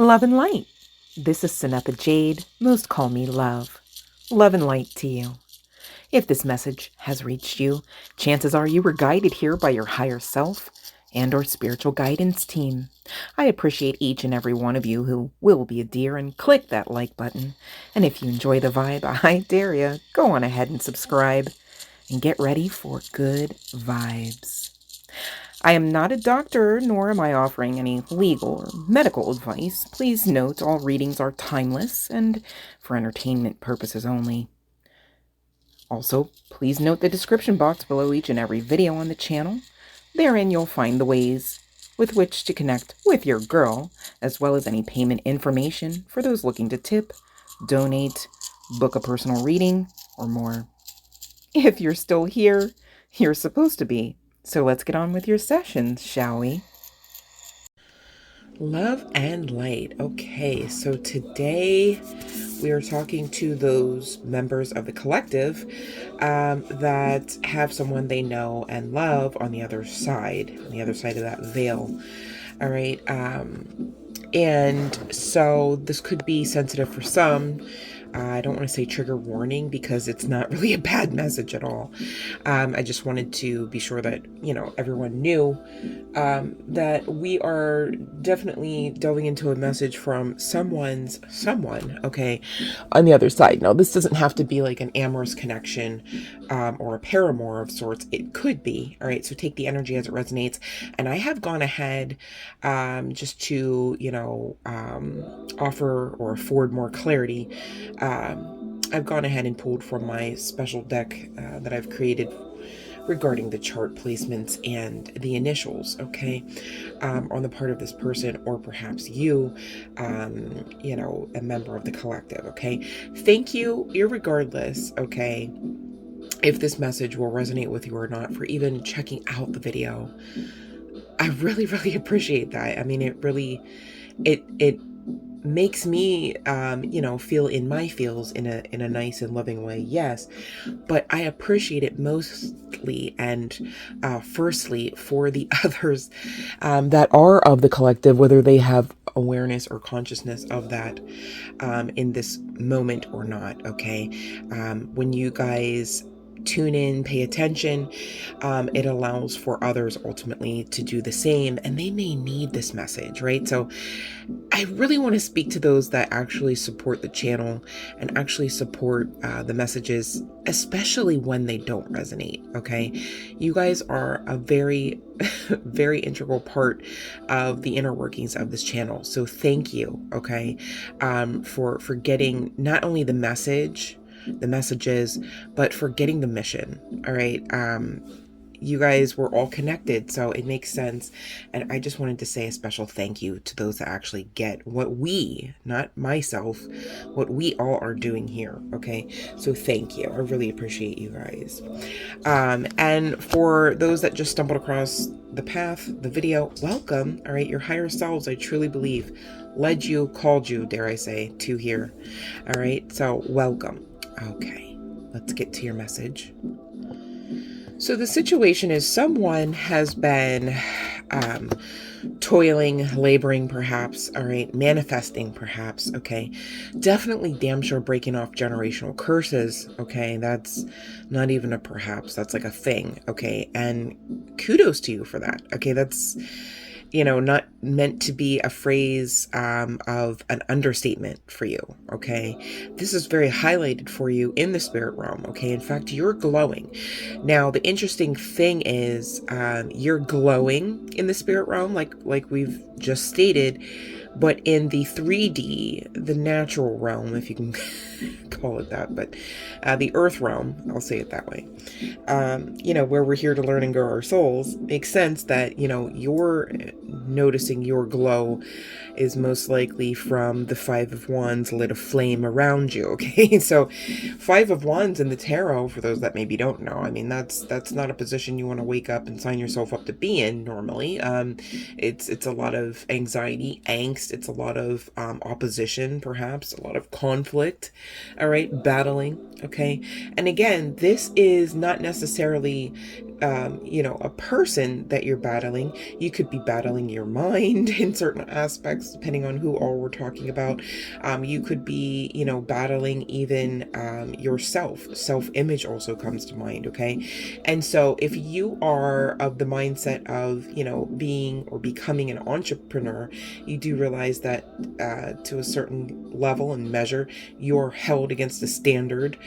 Love and light. This is Samantha Jade. Most call me Love. Love and light to you. If this message has reached you, chances are you were guided here by your higher self and or spiritual guidance team. I appreciate each and every one of you who will be a dear and click that like button. And if you enjoy the vibe, I dare you, go on ahead and subscribe and get ready for good vibes. I am not a doctor, nor am I offering any legal or medical advice. Please note all readings are timeless and for entertainment purposes only. Also, please note the description box below each and every video on the channel. Therein you'll find the ways with which to connect with your girl, as well as any payment information for those looking to tip, donate, book a personal reading, or more. If you're still here, you're supposed to be. So let's get on with your sessions, shall we? Love and light. Okay, so today we are talking to those members of the collective that have someone they know and love on the other side of that veil. All right. And so this could be sensitive for some. I don't want to say trigger warning because it's not really a bad message at all. I just wanted to be sure that, everyone knew that we are definitely delving into a message from someone, okay, on the other side. Now, this doesn't have to be like an amorous connection or a paramour of sorts. It could be, all right? So take the energy as it resonates. And I have gone ahead just to, offer or afford more clarity. I've gone ahead and pulled from my special deck that I've created regarding the chart placements and the initials, okay, on the part of this person or perhaps you, a member of the collective, okay. Thank you, irregardless, okay, if this message will resonate with you or not, for even checking out the video. I really, really appreciate that. I mean, it really, it makes me, feel in my feels in a nice and loving way. Yes. But I appreciate it mostly and firstly for the others that are of the collective, whether they have awareness or consciousness of that in this moment or not. Okay. When you guys tune in, pay attention, it allows for others ultimately to do the same, and they may need this message, right? So I really want to speak to those that actually support the channel and actually support the messages, especially when they don't resonate, okay? You guys are a very, very integral part of the inner workings of this channel. So thank you, okay, for getting not only the messages, but for getting the mission. All right. You guys were all connected, so it makes sense. And I just wanted to say a special thank you to those that actually get what we, not myself, what we all are doing here. Okay. So thank you. I really appreciate you guys. And for those that just stumbled across the path, the video, welcome. All right. Your higher selves, I truly believe, led you, called you, dare I say, to here. All right. So welcome. Okay, let's get to your message. So the situation is someone has been toiling, laboring perhaps, all right, manifesting perhaps, okay, definitely damn sure breaking off generational curses, okay, that's not even a perhaps, that's like a thing, okay, and kudos to you for that, okay, that's, not meant to be a phrase of an understatement for you, okay? This is very highlighted for you in the spirit realm, okay? In fact, you're glowing. Now, the interesting thing is you're glowing in the spirit realm, like we've just stated, But in the 3D, the natural realm, if you can call it that, but the earth realm, I'll say it that way, where we're here to learn and grow our souls, makes sense that, you're noticing your glow is most likely from the Five of Wands lit a flame around you, okay? So Five of Wands in the tarot, for those that maybe don't know, I mean, that's not a position you want to wake up and sign yourself up to be in normally. It's a lot of anxiety, angst, it's a lot of opposition, perhaps, a lot of conflict, all right, battling, okay? And again, this is not necessarily a person that you're battling. You could be battling your mind in certain aspects, depending on who all we're talking about. You could be, battling even yourself. Self-image also comes to mind, okay? And so if you are of the mindset of, being or becoming an entrepreneur, you do realize that to a certain level and measure, you're held against a standard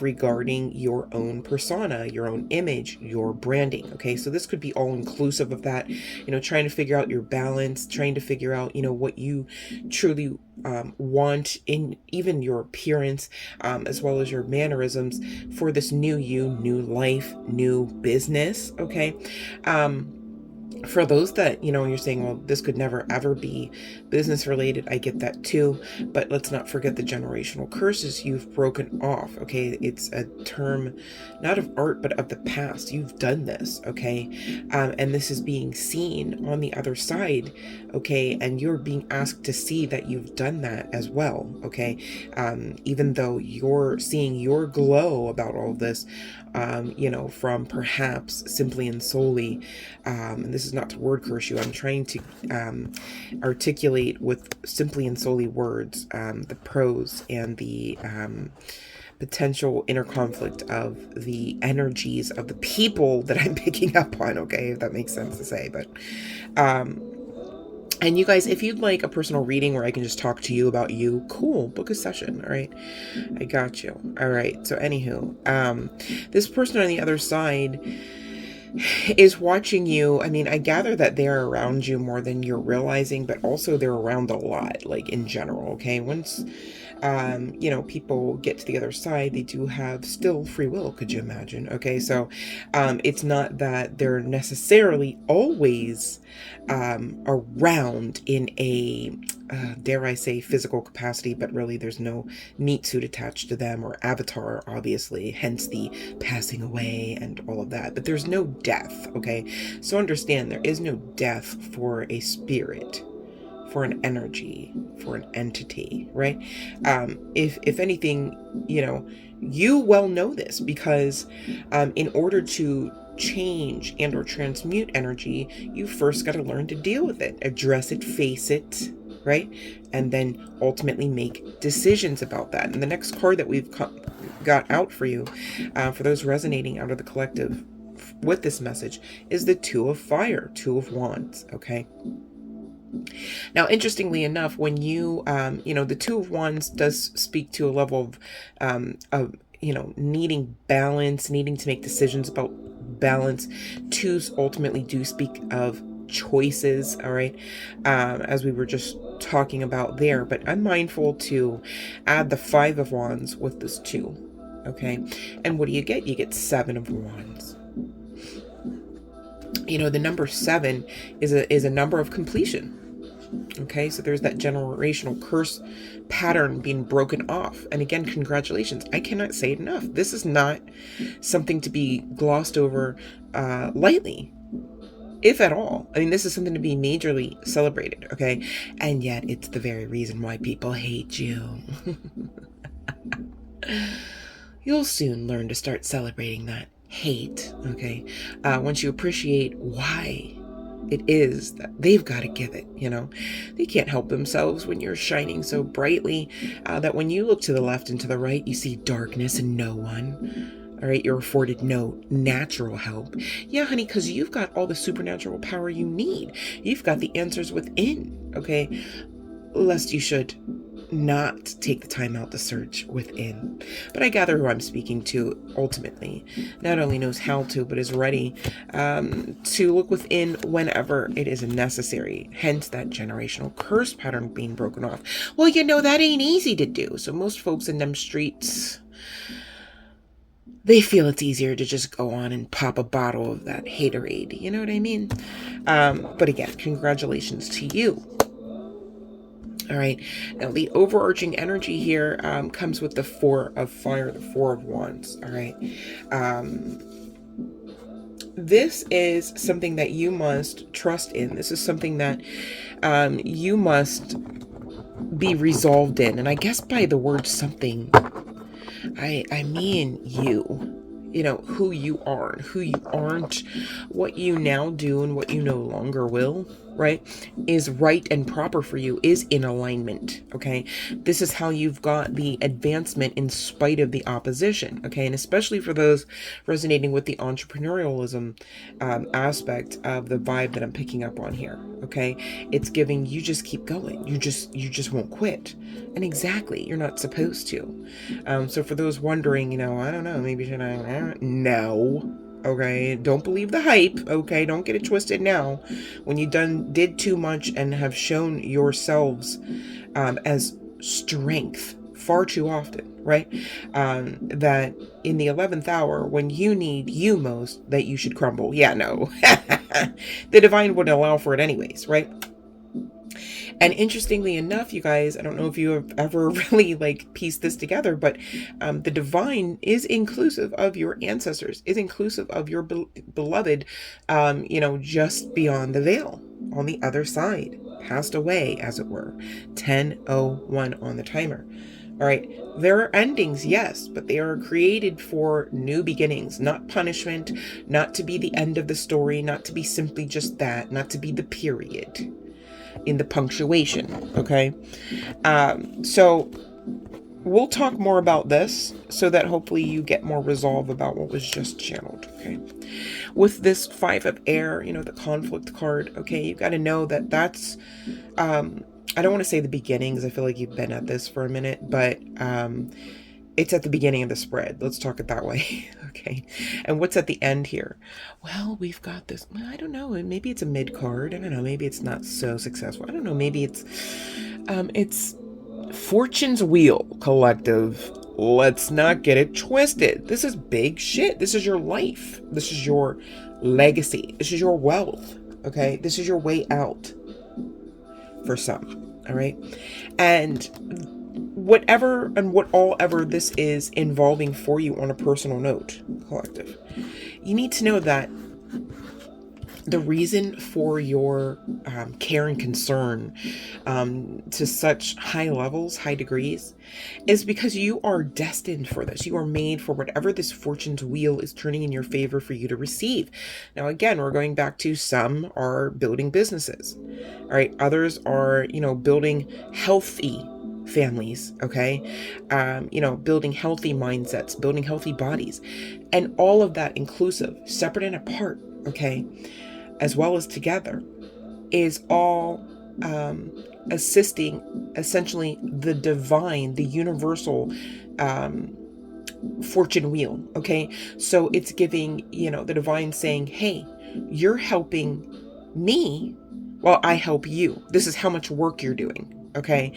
regarding your own persona, your own image, your branding. Okay, so this could be all inclusive of that, trying to figure out your balance, trying to figure out, what you truly want in even your appearance, as well as your mannerisms for this new you, new life, new business. Okay. For those that, you're saying, well, this could never ever be business related. I get that too. But let's not forget the generational curses you've broken off. Okay. It's a term, not of art, but of the past. You've done this. Okay. And this is being seen on the other side. Okay. And you're being asked to see that you've done that as well. Okay. Even though you're seeing your glow about all this, from perhaps simply and solely, and this is not to word curse you, I'm trying to articulate with simply and solely words the pros and the potential inner conflict of the energies of the people that I'm picking up on, okay, if that makes sense to say. But and you guys, if you'd like a personal reading where I can just talk to you about you, cool, book a session. All right, I got you. All right, so anywho, this person on the other side is watching you. I mean, I gather that they're around you more than you're realizing, but also they're around a lot, like in general. Okay, once people get to the other side, they do have still free will, could you imagine? Okay, so it's not that they're necessarily always around in a dare I say physical capacity, but really there's no meat suit attached to them or avatar, obviously, hence the passing away and all of that. But there's no death, okay? So understand, there is no death for a spirit, for an energy, for an entity, right? If anything, you well know this, because in order to change and or transmute energy, you first got to learn to deal with it, address it, face it, right? And then ultimately make decisions about that. And the next card that we've got out for you, for those resonating out of the collective with this message, is the Two of Fire, Two of Wands, okay? Now, interestingly enough, when you, the Two of Wands does speak to a level of needing balance, needing to make decisions about balance. Twos ultimately do speak of choices, all right, as we were just talking about there. But I'm mindful to add the Five of Wands with this two, okay? And what do you get? You get Seven of Wands. The number 7 is a number of completion. Okay, so there's that generational curse pattern being broken off. And again, congratulations. I cannot say it enough. This is not something to be glossed over lightly, if at all. I mean, this is something to be majorly celebrated, okay? And yet it's the very reason why people hate you. You'll soon learn to start celebrating that hate, okay? Once you appreciate why it is that they've got to give it, they can't help themselves when you're shining so brightly that when you look to the left and to the right, you see darkness and no one. All right, you're afforded no natural help. Yeah, honey, because you've got all the supernatural power you need. You've got the answers within, okay? Lest you should not take the time out to search within. But I gather who I'm speaking to ultimately not only knows how to, but is ready to look within whenever it is necessary. Hence that generational curse pattern being broken off. Well, you know, that ain't easy to do. So most folks in them streets, they feel it's easier to just go on and pop a bottle of that haterade. You know what I mean? But again, congratulations to you. All right. Now, the overarching energy here comes with the Four of Fire, the Four of Wands. All right. This is something that you must trust in. This is something that you must be resolved in. And I guess by the word something, I mean you know, who you are and who you aren't, what you now do and what you no longer will, right, is right and proper for you, is in alignment, okay? This is how you've got the advancement in spite of the opposition, okay? And especially for those resonating with the entrepreneurialism aspect of the vibe that I'm picking up on here, okay? It's giving you just keep going. You just won't quit. And exactly, you're not supposed to. So for those wondering, you know, I don't know, maybe should I? No. Okay, don't believe the hype. Okay, don't get it twisted now. When you did too much and have shown yourselves as strength far too often, right? That in the 11th hour, when you need you most, that you should crumble. Yeah, no. The divine wouldn't allow for it anyways, right? And interestingly enough, you guys, I don't know if you have ever really like pieced this together, but the divine is inclusive of your ancestors, is inclusive of your beloved, you know, just beyond the veil, on the other side, passed away, as it were, 10:01 on the timer. All right, there are endings, yes, but they are created for new beginnings, not punishment, not to be the end of the story, not to be simply just that, not to be the period in the punctuation, okay? So we'll talk more about this so that hopefully you get more resolve about what was just channeled, okay? With this Five of Air, you know, the conflict card, okay, you got to know that that's, I don't want to say the beginnings. I feel like you've been at this for a minute, but it's at the beginning of the spread. Let's talk it that way. Okay. And what's at the end here? Well, we've got this. I don't know. Maybe it's a mid card. I don't know. Maybe it's not so successful. I don't know. Maybe it's Fortune's Wheel, collective. Let's not get it twisted. This is big shit. This is your life. This is your legacy. This is your wealth. Okay. This is your way out for some. All right. And whatever and what all ever this is involving for you on a personal note, collective, you need to know that the reason for your care and concern to such high levels, high degrees, is because you are destined for this. You are made for whatever this fortune's wheel is turning in your favor for you to receive. Now, again, we're going back to some are building businesses. All right. Others are, you know, building healthy families, okay? You know, building healthy mindsets, building healthy bodies, and all of that inclusive, separate and apart, okay, as well as together, is all assisting essentially the divine, the universal fortune wheel, okay? So it's giving, you know, the divine saying, hey, you're helping me while I help you. This is how much work you're doing. Okay,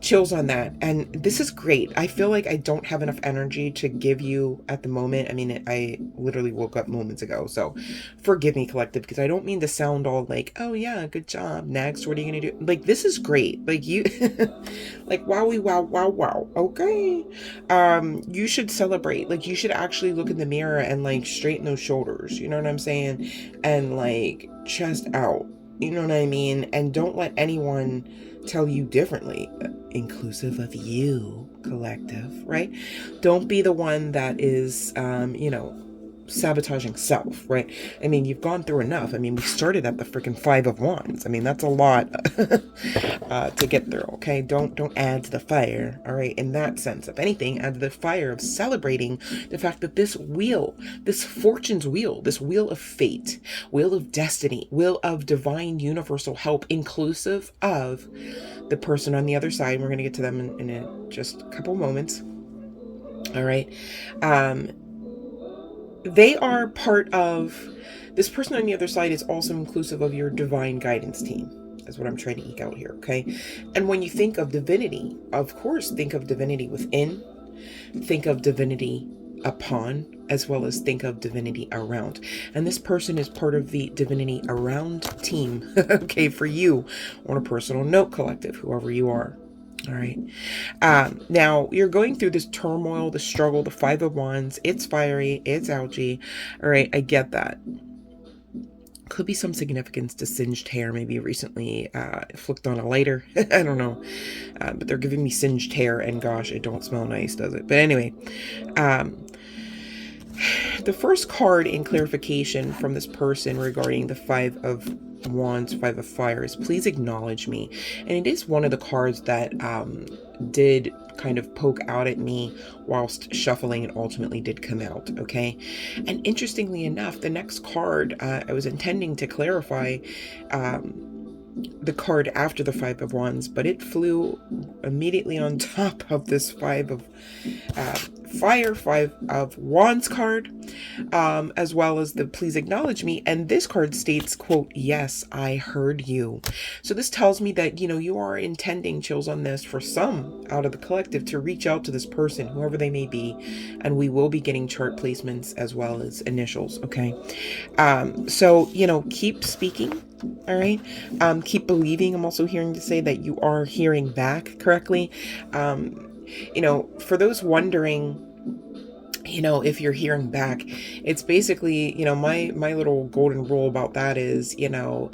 chills on that. And this is great. I feel like I don't have enough energy to give you at the moment. I mean, I literally woke up moments ago, so forgive me, collective, because I don't mean to sound all like, oh yeah, good job, next, what are you gonna do? Like, this is great. Like, you like, wowie, wow, wow, wow. Okay. You should celebrate. Like, you should actually look in the mirror and like straighten those shoulders, you know what I'm saying? And like chest out, you know what I mean? And don't let anyone tell you differently, inclusive of you, collective, right? Don't be the one that is, you know, sabotaging self, right? I mean, you've gone through enough. I mean, we started at the freaking Five of Wands. I mean, that's a lot to get through, okay? Don't add to the fire, all right? In that sense, if anything, add to the fire of celebrating the fact that this wheel, this fortune's wheel, this wheel of fate, wheel of destiny, wheel of divine universal help, inclusive of the person on the other side. We're going to get to them in just a couple moments. All right. They are part of, this person on the other side is also inclusive of your divine guidance team. Is what I'm trying to eke out here, okay? And when you think of divinity, of course, think of divinity within, think of divinity upon, as well as think of divinity around. And this person is part of the divinity around team, okay, for you on a personal note, collective, whoever you are. All right. Now you're going through this turmoil, the struggle, the Five of Wands. It's fiery. It's ouchy. All right. I get that. Could be some significance to singed hair, maybe recently flicked on a lighter. I don't know. But they're giving me singed hair, and gosh, it don't smell nice, does it? But anyway, the first card in clarification from this person regarding the Five of Wands, Five of Fire is please acknowledge me. And it is one of the cards that did kind of poke out at me whilst shuffling and ultimately did come out, okay? And interestingly enough, the next card I was intending to clarify the card after the Five of Wands, but it flew immediately on top of this Five of Fire, Five of Wands card, as well as the please acknowledge me. And this card states, quote, yes, I heard you. So this tells me that, you know, you are intending, chills on this, for some out of the collective to reach out to this person, whoever they may be. And we will be getting chart placements as well as initials, okay? So, you know, keep speaking. All right. Keep believing. I'm also hearing to say that you are hearing back correctly. You know, for those wondering, you know, if you're hearing back, it's basically, you know, my little golden rule about that is, you know,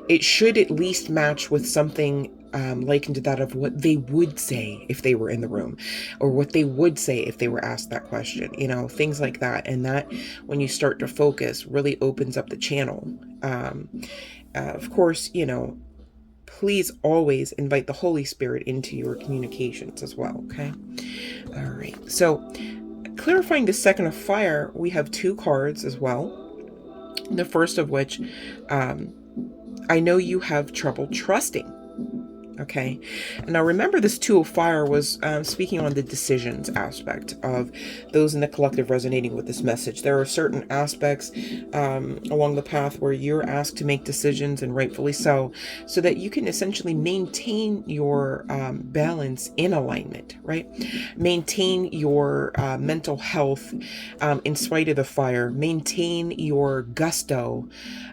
it should at least match with something likened to that of what they would say if they were in the room, or what they would say if they were asked that question, you know, things like that. And that, when you start to focus, really opens up the channel. Of course, you know, please always invite the Holy Spirit into your communications as well, okay? All right, so clarifying the Second of Fire, we have two cards as well. The first of which, I know you have trouble trusting. Okay. And now remember, this Two of Fire was speaking on the decisions aspect of those in the collective resonating with this message. There are certain aspects along the path where you're asked to make decisions, and rightfully so that you can essentially maintain your balance in alignment, right? Maintain your mental health in spite of the fire. Maintain your gusto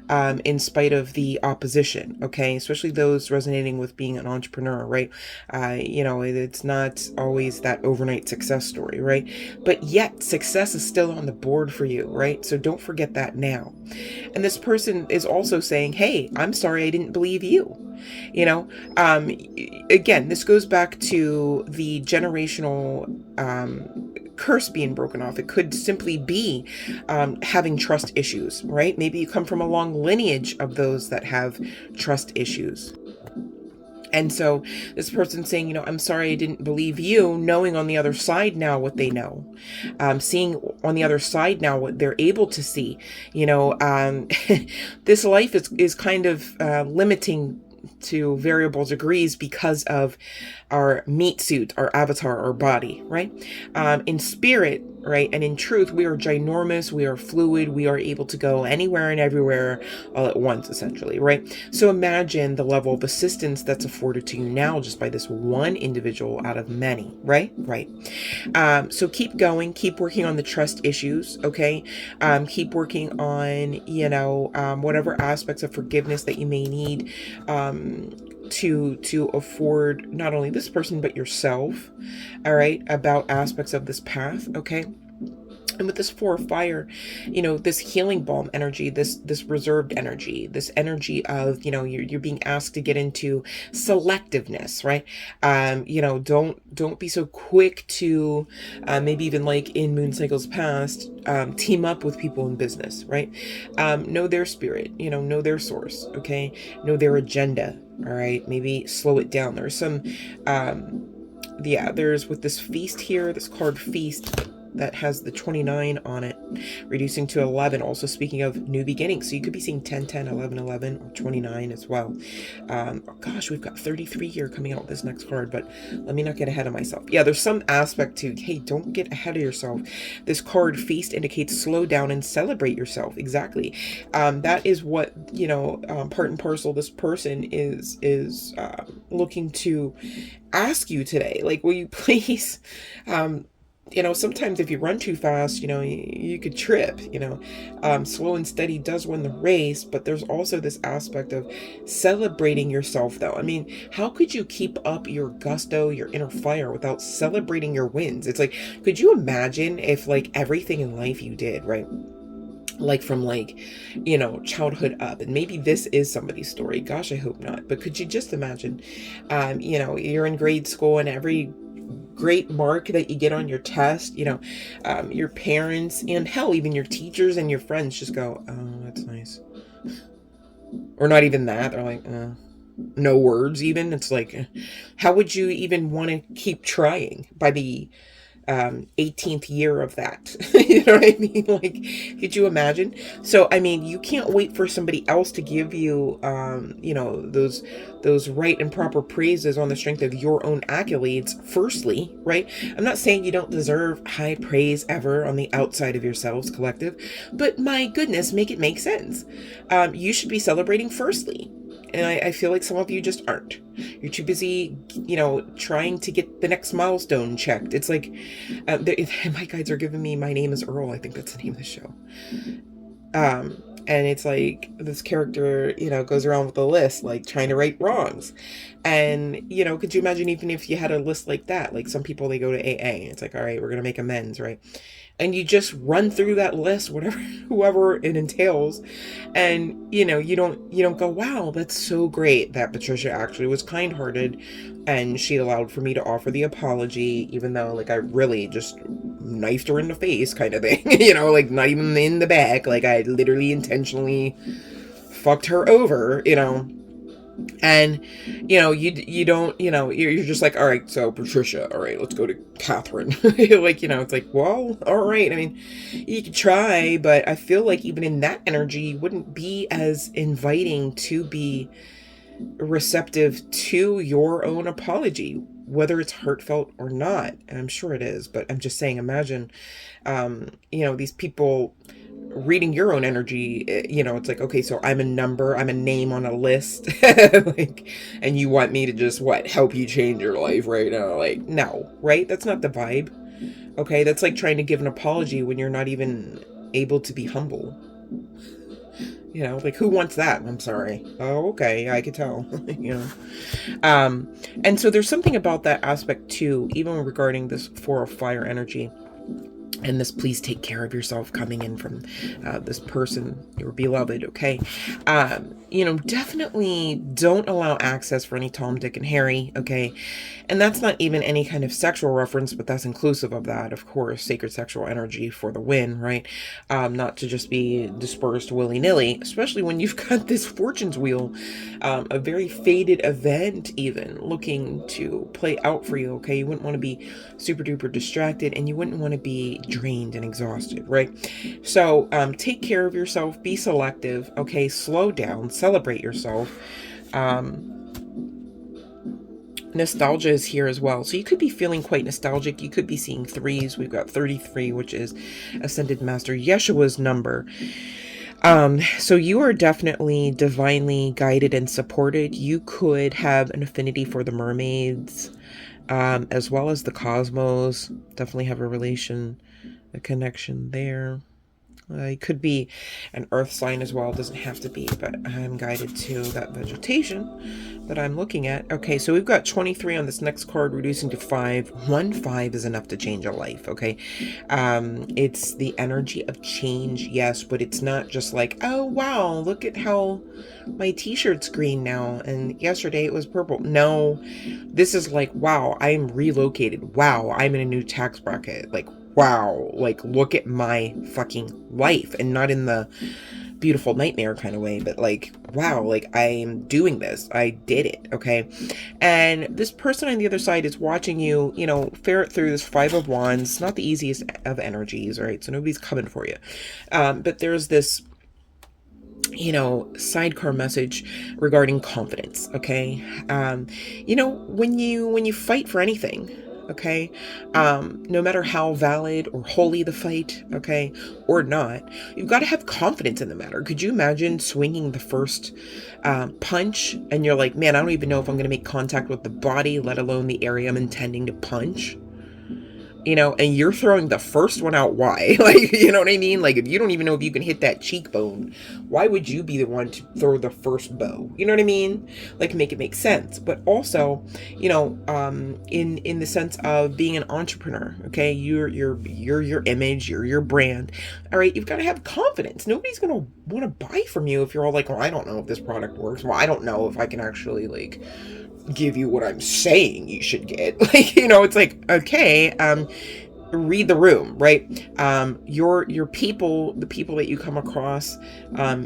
in spite of the opposition, okay? Especially those resonating with being an entrepreneur, right? You know, it's not always that overnight success story, right? But yet success is still on the board for you, right? So don't forget that now. And this person is also saying, hey, I'm sorry I didn't believe you. You know, again, this goes back to the generational curse being broken off. It could simply be having trust issues, right? Maybe you come from a long lineage of those that have trust issues. And so this person's saying, you know, I'm sorry I didn't believe you, knowing on the other side now what they know, seeing on the other side now what they're able to see. You know, this life is kind of limiting to variable degrees because of our meat suit, our avatar, our body, right? In spirit, right, and in truth, we are ginormous, we are fluid, we are able to go anywhere and everywhere all at once, essentially, right? So imagine the level of assistance that's afforded to you now just by this one individual out of many, right? Right. So keep going, keep working on the trust issues, okay? Keep working on, you know, whatever aspects of forgiveness that you may need, to afford not only this person but yourself, all right, about aspects of this path, okay? And with this four of fire, this healing balm energy, this reserved energy, this energy of, you're being asked to get into selectiveness, right? Don't be so quick to, maybe even like in moon cycles past, team up with people in business, right? Know their spirit, know their source, okay? Know their agenda, all right? Maybe slow it down. There's some, there's with this feast here, this card feast, that has the 29 on it, reducing to 11, also speaking of new beginnings. So you could be seeing 10, 10, 11, 11, or 29 as well. Gosh, we've got 33 here coming out with this next card, but let me not get ahead of myself. Yeah, there's some aspect to, hey, don't get ahead of yourself. This card feast indicates slow down and celebrate yourself. Exactly. That is what, part and parcel this person is looking to ask you today. Like, will you please, sometimes if you run too fast, you could trip, slow and steady does win the race, but there's also this aspect of celebrating yourself though. I mean, how could you keep up your gusto, your inner fire without celebrating your wins? It's like, could you imagine if like everything in life you did, right? Like from childhood up, and maybe this is somebody's story. Gosh, I hope not. But could you just imagine, you're in grade school and every great mark that you get on your test, your parents and hell, even your teachers and your friends just go, oh, that's nice. Or not even that. They're like, no words even. It's like, how would you even want to keep trying by the 18th year of that? You know what I mean? Like, could you imagine? So, I mean, you can't wait for somebody else to give you, those right and proper praises on the strength of your own accolades, firstly, right? I'm not saying you don't deserve high praise ever on the outside of yourselves, collective, but my goodness, make it make sense. You should be celebrating firstly. And I feel like some of you just aren't. You're too busy, trying to get the next milestone checked. It's like, my guides are giving me My Name is Earl. I think that's the name of the show. And it's like this character, goes around with a list, like trying to right wrongs. And, could you imagine even if you had a list like that? Like some people, they go to AA and it's like, all right, we're going to make amends, right? And you just run through that list, whatever, whoever it entails. And, you don't go, wow, that's so great that Patricia actually was kind-hearted and she allowed for me to offer the apology, even though like I really just knifed her in the face kind of thing, like not even in the back. Like I literally intentionally fucked her over, and you don't, you're just like, all right, so Patricia, all right, let's go to Catherine. Like, it's like, well, all right, I mean, you could try, but I feel like even in that energy you wouldn't be as inviting to be receptive to your own apology, whether it's heartfelt or not. And I'm sure it is, but I'm just saying, imagine these people reading your own energy. It's like, okay, so I'm a number, I'm a name on a list. Like, and you want me to just help you change your life right now? Like, no, right? That's not the vibe. Okay, that's like trying to give an apology when you're not even able to be humble. Like, who wants that? I'm sorry. Oh, okay, I could tell. And so there's something about that aspect too, even regarding this four of fire energy. And this, please take care of yourself, coming in from this person, your beloved, okay? Definitely don't allow access for any Tom, Dick, and Harry, okay? And that's not even any kind of sexual reference, but that's inclusive of that, of course. Sacred sexual energy for the win, right? Not to just be dispersed willy-nilly, especially when you've got this Fortune's Wheel, a very faded event even, looking to play out for you, okay? You wouldn't want to be super duper distracted, and you wouldn't want to be drained and exhausted, right? So take care of yourself, be selective, okay? Slow down, celebrate yourself. Nostalgia is here as well, so you could be feeling quite nostalgic. You could be seeing threes. We've got 33, which is Ascended Master Yeshua's number. So you are definitely divinely guided and supported. You could have an affinity for the mermaids, as well as the cosmos. Definitely have a connection there. It could be an earth sign as well. It doesn't have to be, but I'm guided to that vegetation that I'm looking at. Okay, so we've got 23 on this next card, reducing to 5. 1 5 is enough to change a life, okay? It's the energy of change, yes, but it's not just like, oh, wow, look at how my t-shirt's green now, and yesterday it was purple. No, this is like, wow, I'm relocated. Wow, I'm in a new tax bracket. Like, wow, like, look at my fucking life, and not in the beautiful nightmare kind of way, but like, wow, like, I'm doing this. I did it, okay? And this person on the other side is watching you, ferret through this 5 of Wands. Not the easiest of energies, right? So nobody's coming for you. But there's this sidecar message regarding confidence. Okay. When you fight for anything, okay, no matter how valid or holy the fight, okay, or not, you've got to have confidence in the matter. Could you imagine swinging the first punch and you're like, man, I don't even know if I'm going to make contact with the body, let alone the area I'm intending to punch? And you're throwing the first one out. Why? Like, you know what I mean? Like, if you don't even know if you can hit that cheekbone, why would you be the one to throw the first bow? You know what I mean? Like, make it make sense. But also, in the sense of being an entrepreneur, okay, you're your image, you're your brand. All right, you've got to have confidence. Nobody's gonna want to buy from you if you're all like, well, I don't know if this product works. Well, I don't know if I can actually like give you what I'm saying you should get. Like, it's like, okay, read the room, right? Your people, the people that you come across,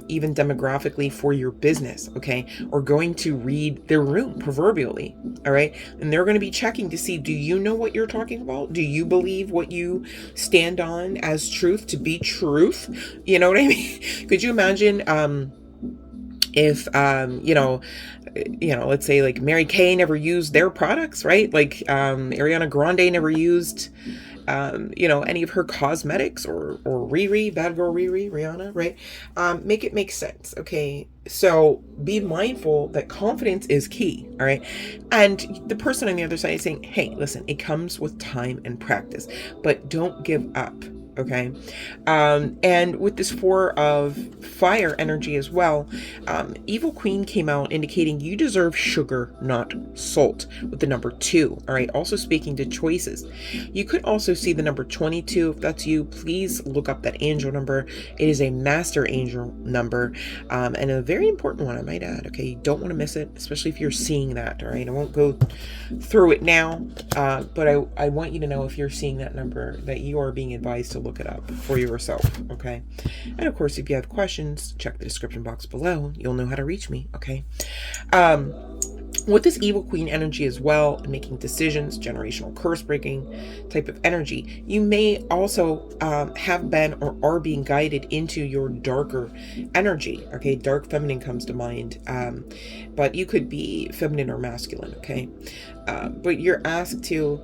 even demographically for your business, okay, are going to read their room proverbially. All right. And they're going to be checking to see, do you know what you're talking about? Do you believe what you stand on as truth to be truth? You know what I mean? Could you imagine, if let's say like Mary Kay never used their products, right? Like Ariana Grande never used any of her cosmetics, or Riri, bad girl Riri, Rihanna, right? Make it make sense, okay? So be mindful that confidence is key, all right? And the person on the other side is saying, hey, listen, it comes with time and practice, but don't give up. Okay. And with this 4 of fire energy as well, Evil Queen came out indicating you deserve sugar, not salt, with the number 2. All right. Also speaking to choices. You could also see the number 22. If that's you, please look up that angel number. It is a master angel number, and a very important one, I might add. Okay. You don't want to miss it, especially if you're seeing that. All right. I won't go through it now, but I want you to know, if you're seeing that number, that you are being advised to look it up for yourself, okay? And of course, if you have questions, check the description box below. You'll know how to reach me, okay? With this Evil Queen energy as well, making decisions, generational curse breaking type of energy, you may also have been or are being guided into your darker energy, okay? Dark feminine comes to mind, but you could be feminine or masculine, okay? But you're asked to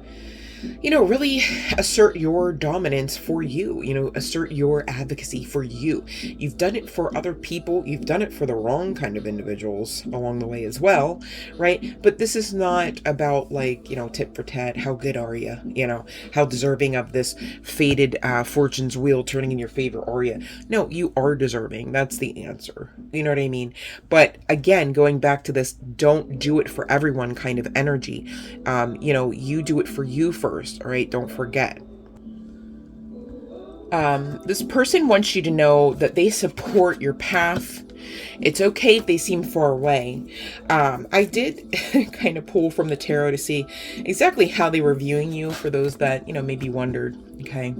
really assert your dominance for you, assert your advocacy for you. You've done it for other people. You've done it for the wrong kind of individuals along the way as well, right? But this is not about like, tit for tat. How good are you? How deserving of this fated fortune's wheel turning in your favor are you? No, you are deserving. That's the answer. You know what I mean? But again, going back to this, don't do it for everyone kind of energy. You do it for you first. All right, don't forget. This person wants you to know that they support your path. It's okay if they seem far away. I did kind of pull from the tarot to see exactly how they were viewing you, for those that maybe wondered. Okay.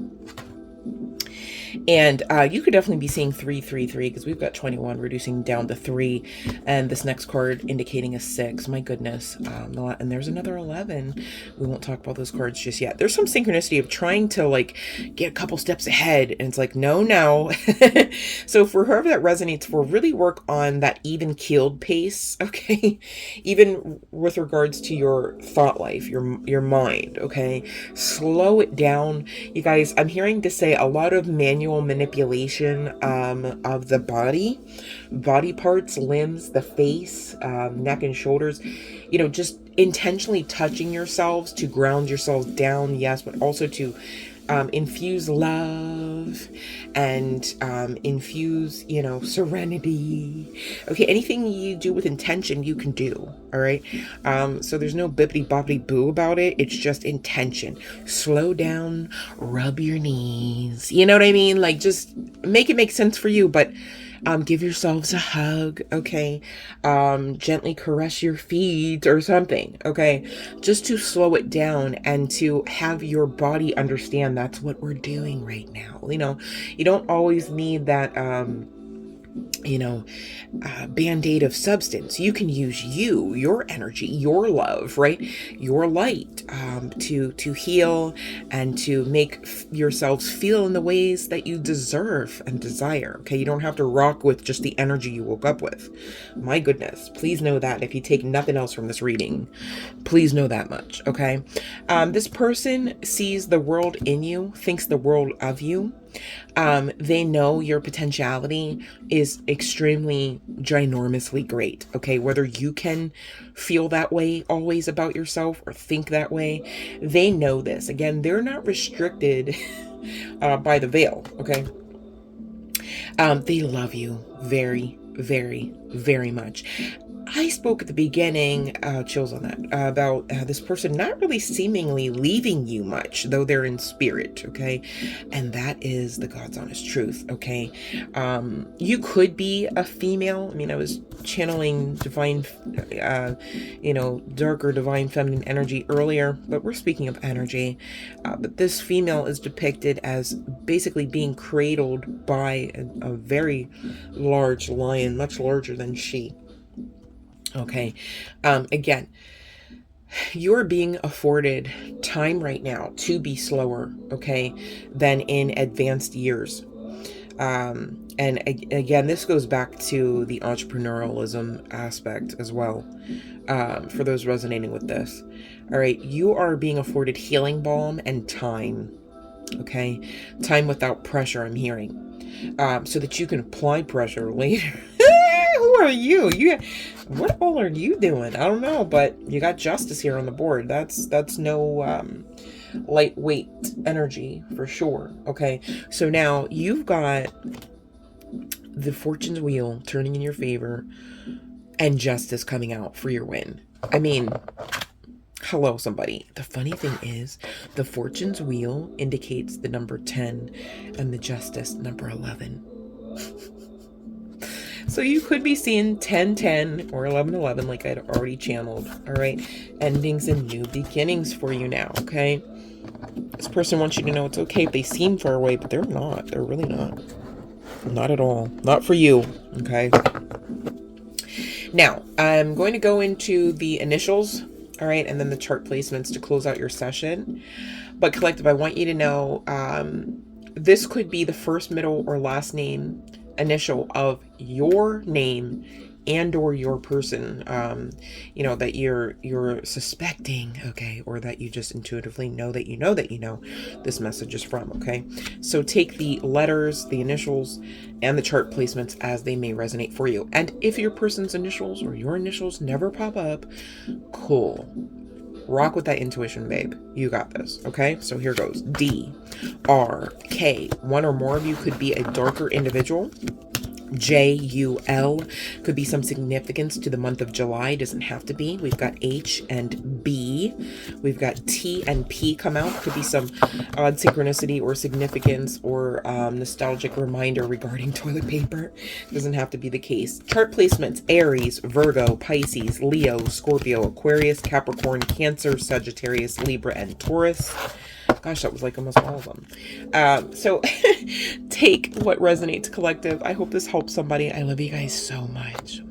And you could definitely be seeing 333, because we've got 21 reducing down to 3, and this next card indicating a 6. My goodness. And there's another 11. We won't talk about those cards just yet. There's some synchronicity of trying to like get a couple steps ahead, and it's like, no. So for whoever that resonates for, really work on that even keeled pace, okay? Even with regards to your thought life, your mind, okay? Slow it down. You guys, I'm hearing to say a lot of manual manipulation of the body parts, limbs, the face, neck and shoulders, just intentionally touching yourselves to ground yourselves down, yes, but also to infuse love love and infuse, you know, serenity. Okay, anything you do with intention, you can do. All right. So there's no bippity boppity boo about it. It's just intention. Slow down, rub your knees. You know what I mean? Like, just make it make sense for you, but give yourselves a hug, okay? Gently caress your feet or something, okay? Just to slow it down and to have your body understand that's what we're doing right now. You know, you don't always need that, you know, band-aid of substance. You can use you, your energy, your love, right? Your light, to heal and to make yourselves feel in the ways that you deserve and desire. Okay, you don't have to rock with just the energy you woke up with. My goodness, please know that if you take nothing else from this reading, please know that much. Okay, this person sees the world in you, thinks the world of you. They know your potentiality is extremely ginormously great. Okay, whether you can feel that way always about yourself or think that way, they know this. Again, they're not restricted by the veil. Okay, they love you very, very, very much. I spoke at the beginning, chills on that, about this person not really seemingly leaving you much, though they're in spirit, okay? And that is the God's honest truth, okay? You could be a female. I mean, I was channeling divine, you know, darker divine feminine energy earlier, but we're speaking of energy. But this female is depicted as basically being cradled by a very large lion, much larger than she. Okay. Again, you're being afforded time right now to be slower, okay, than in advanced years. And again, this goes back to the entrepreneurialism aspect as well, for those resonating with this. All right. You are being afforded healing balm and time. Okay. Time without pressure, I'm hearing, so that you can apply pressure later. Who are you? What all are you doing? I don't know, but you got justice here on the board. That's no lightweight energy for sure. Okay, so now you've got the fortune's wheel turning in your favor and justice coming out for your win. I mean, hello, somebody. The funny thing is, the fortune's wheel indicates the number 10 and the justice number 11. So you could be seeing 10-10 or 11-11 like I'd already channeled, all right? Endings and new beginnings for you now, okay? This person wants you to know it's okay if they seem far away, but they're not. They're really not. Not at all. Not for you, okay? Now, I'm going to go into the initials, all right, and then the chart placements to close out your session. But collective, I want you to know this could be the first, middle, or last name initial of your name and or your person, you know, that you're suspecting, okay, or that you just intuitively know that you know this message is from, okay? So take the letters, the initials, and the chart placements as they may resonate for you. And if your person's initials or your initials never pop up, cool. Rock with that intuition, babe. You got this, okay? So here goes. D, R, K. One or more of you could be a darker individual. J, U, L could be some significance to the month of July. Doesn't have to be. We've got H and B. We've got T and P come out. Could be some odd synchronicity or significance or nostalgic reminder regarding toilet paper. Doesn't have to be the case. Chart placements: Aries, Virgo, Pisces, Leo, Scorpio, Aquarius, Capricorn, Cancer, Sagittarius, Libra, and Taurus. Gosh, that was like almost all of them. So take what resonates, collective. I hope this helps somebody. I love you guys so much.